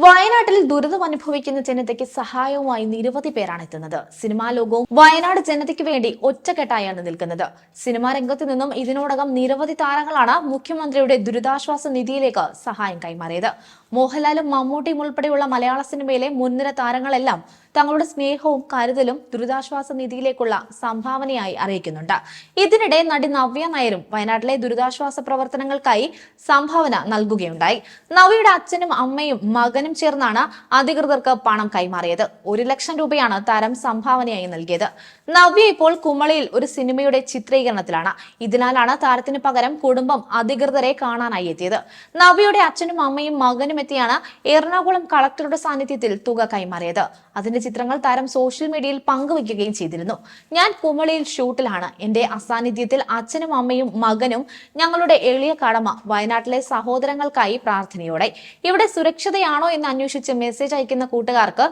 വയനാട്ടിൽ ദുരിതം അനുഭവിക്കുന്ന ജനതയ്ക്ക് സഹായവുമായി നിരവധി പേരാണ് എത്തുന്നത്. സിനിമാ ലോകവും വയനാട് ജനതയ്ക്ക് വേണ്ടി ഒറ്റക്കെട്ടായാണ് നിൽക്കുന്നത്. സിനിമാ രംഗത്ത് നിന്നും ഇതിനോടകം നിരവധി താരങ്ങളാണ് മുഖ്യമന്ത്രിയുടെ ദുരിതാശ്വാസ നിധിയിലേക്ക് സഹായം കൈമാറിയത്. മോഹൻലാലും മമ്മൂട്ടിയും ഉൾപ്പെടെയുള്ള മലയാള സിനിമയിലെ മുൻനിര താരങ്ങളെല്ലാം തങ്ങളുടെ സ്നേഹവും കരുതലും ദുരിതാശ്വാസ നിധിയിലേക്കുള്ള സംഭാവനയായി അറിയിക്കുന്നുണ്ട്. ഇതിനിടെ നടി നവ്യ നായരും വയനാട്ടിലെ ദുരിതാശ്വാസ പ്രവർത്തനങ്ങൾക്കായി സംഭാവന നൽകുകയുണ്ടായി. നവ്യയുടെ അച്ഛനും അമ്മയും മകനും ചേർന്നാണ് അധികൃതർക്ക് പണം കൈമാറിയത്. 1 ലക്ഷം രൂപയാണ് താരം സംഭാവനയായി നൽകിയത്. നവ്യ ഇപ്പോൾ കുമളിയിൽ ഒരു സിനിമയുടെ ചിത്രീകരണത്തിലാണ്. ഇതിനാലാണ് താരത്തിന് പകരം കുടുംബം അധികൃതരെ കാണാനായി എത്തിയത്. നവ്യയുടെ അച്ഛനും അമ്മയും മകനും എത്തിയാണ് എറണാകുളം കളക്ടറുടെ സാന്നിധ്യത്തിൽ തുക കൈമാറിയത്. അതിന്റെ ചിത്രങ്ങൾ താരം സോഷ്യൽ മീഡിയയിൽ പങ്കുവയ്ക്കുകയും ചെയ്തിരുന്നു. ഞാൻ കുമളിയിൽ ഷൂട്ടിലാണ്. എന്റെ അസാന്നിധ്യത്തിൽ അച്ഛനും അമ്മയും മകനും ഞങ്ങളുടെ എളിയ കടമ വയനാട്ടിലെ സഹോദരങ്ങൾക്കായി പ്രാർത്ഥനയോടെ. ഇവിടെ സുരക്ഷിതയാണോ എന്ന് അന്വേഷിച്ച് മെസ്സേജ് അയക്കുന്ന കൂട്ടുകാർക്ക്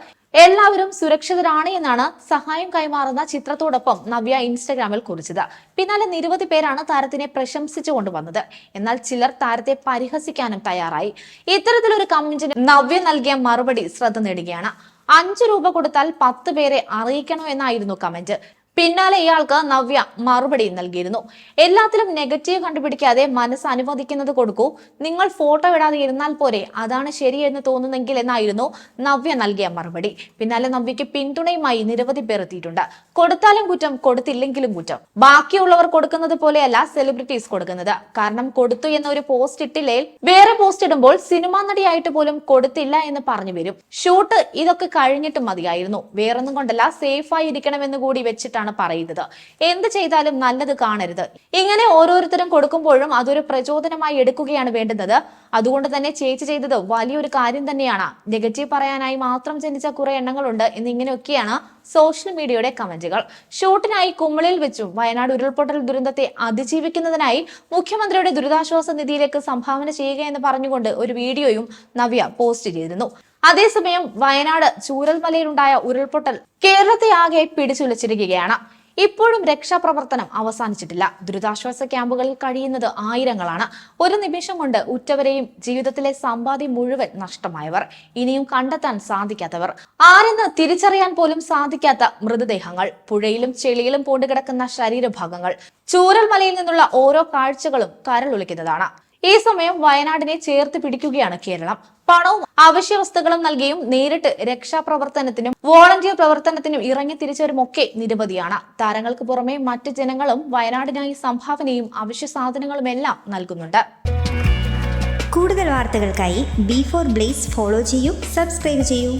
എല്ലാവരും സുരക്ഷിതരാണ് എന്നാണ് സഹായം കൈമാറുന്ന ചിത്രത്തോടൊപ്പം നവ്യ ഇൻസ്റ്റഗ്രാമിൽ കുറിച്ചത്. പിന്നാലെ നിരവധി പേരാണ് താരത്തിനെ പ്രശംസിച്ചുകൊണ്ട് വന്നത്. എന്നാൽ ചിലർ താരത്തെ പരിഹസിക്കാനും തയ്യാറായി. ഇത്തരത്തിലൊരു കമന്റിന് നവ്യ നൽകിയ മറുപടി ശ്രദ്ധ നേടുകയാണ്. 5 രൂപ കൊടുത്താൽ 10 പേരെ അറിയിക്കണോ എന്നായിരുന്നു കമന്റ്. പിന്നാലെ ഇയാൾക്ക് നവ്യ മറുപടി നൽകിയിരുന്നു. എല്ലാത്തിലും നെഗറ്റീവ് കണ്ടുപിടിക്കാതെ മനസ്സ് അനുവദിക്കുന്നത് കൊടുക്കൂ. നിങ്ങൾ ഫോട്ടോ ഇടാതെ ഇരുന്നാൽ പോരെ, അതാണ് ശരിയെന്ന് തോന്നുന്നെങ്കിൽ എന്നായിരുന്നു നവ്യ നൽകിയ മറുപടി. പിന്നാലെ നവ്യയ്ക്ക് പിന്തുണയുമായി നിരവധി പേർ എത്തിയിട്ടുണ്ട്. കൊടുത്താലും കുറ്റം, കൊടുത്തില്ലെങ്കിലും കുറ്റം. ബാക്കിയുള്ളവർ കൊടുക്കുന്നത് പോലെയല്ല സെലിബ്രിറ്റീസ് കൊടുക്കുന്നത്. കാരണം കൊടുത്തു എന്നൊരു പോസ്റ്റ് ഇട്ടില്ലേ വേറെ പോസ്റ്റ് ഇടുമ്പോൾ സിനിമാ നടിയായിട്ട് പോലും കൊടുത്തില്ല എന്ന് പറഞ്ഞു വരും. ഷൂട്ട് ഇതൊക്കെ കഴിഞ്ഞിട്ട് മതിയായിരുന്നു. വേറൊന്നും കൊണ്ടല്ല, സേഫായി ഇരിക്കണമെന്ന് കൂടി വെച്ചിട്ടാണ് പറയുന്നത്. എന്ത് ചെയ്താലും നല്ലത് കാണരുത്. ഇങ്ങനെ ഓരോരുത്തരും കൊടുക്കുമ്പോഴും അതൊരു പ്രചോദനമായി എടുക്കുകയാണ് വേണ്ടുന്നത്. അതുകൊണ്ട് തന്നെ ചേച്ചി ചെയ്തത് വലിയൊരു കാര്യം തന്നെയാണ്. നെഗറ്റീവ് പറയാനായി മാത്രം ജനിച്ച കുറെ എണ്ണങ്ങളുണ്ട് എന്നിങ്ങനെയൊക്കെയാണ് സോഷ്യൽ മീഡിയയുടെ കമന്റുകൾ. ഷൂട്ടിനായി കുമളിയിൽ വെച്ചും വയനാട് ഉരുൾപൊട്ടൽ ദുരന്തത്തെ അതിജീവിക്കുന്നതിനായി മുഖ്യമന്ത്രിയുടെ ദുരിതാശ്വാസ നിധിയിലേക്ക് സംഭാവന ചെയ്യുക എന്ന് പറഞ്ഞുകൊണ്ട് ഒരു വീഡിയോയും നവ്യ പോസ്റ്റ് ചെയ്തിരുന്നു. അതേസമയം വയനാട് ചൂരൽമലയിലുണ്ടായ ഉരുൾപൊട്ടൽ കേരളത്തെ ആകെ പിടിച്ചുലച്ചിരിക്കുകയാണ്. ഇപ്പോഴും രക്ഷാപ്രവർത്തനം അവസാനിച്ചിട്ടില്ല. ദുരിതാശ്വാസ ക്യാമ്പുകളിൽ കഴിയുന്നത് ആയിരങ്ങളാണ്. ഒരു നിമിഷം കൊണ്ട് ഉറ്റവരെയും ജീവിതത്തിലെ സമ്പാദ്യം മുഴുവൻ നഷ്ടമായവർ, ഇനിയും കണ്ടെത്താൻ സാധിക്കാത്തവർ, ആരെന്ന് തിരിച്ചറിയാൻ പോലും സാധിക്കാത്ത മൃതദേഹങ്ങൾ, പുഴയിലും ചെളിയിലും പൂണ്ടുകിടക്കുന്ന ശരീരഭാഗങ്ങൾ. ചൂരൽമലയിൽ നിന്നുള്ള ഓരോ കാഴ്ചകളും കരളൊലിക്കുന്നതാണ്. ഈ സമയം വയനാടിനെ ചേർത്ത് പിടിക്കുകയാണ് കേരളം. പണവും അവശ്യ വസ്തുക്കളും നൽകിയും നേരിട്ട് രക്ഷാപ്രവർത്തനത്തിനും വോളണ്ടിയർ പ്രവർത്തനത്തിനും ഇറങ്ങി തിരിച്ചവരുമൊക്കെ നിരവധിയാണ്. താരങ്ങൾക്ക് പുറമെ മറ്റ് ജനങ്ങളും വയനാടിനായി സംഭാവനയും അവശ്യ സാധനങ്ങളും എല്ലാം നൽകുന്നുണ്ട്. കൂടുതൽ വാർത്തകൾക്കായി B4 Blaze ഫോളോ ചെയ്യൂ, സബ്സ്ക്രൈബ് ചെയ്യൂ.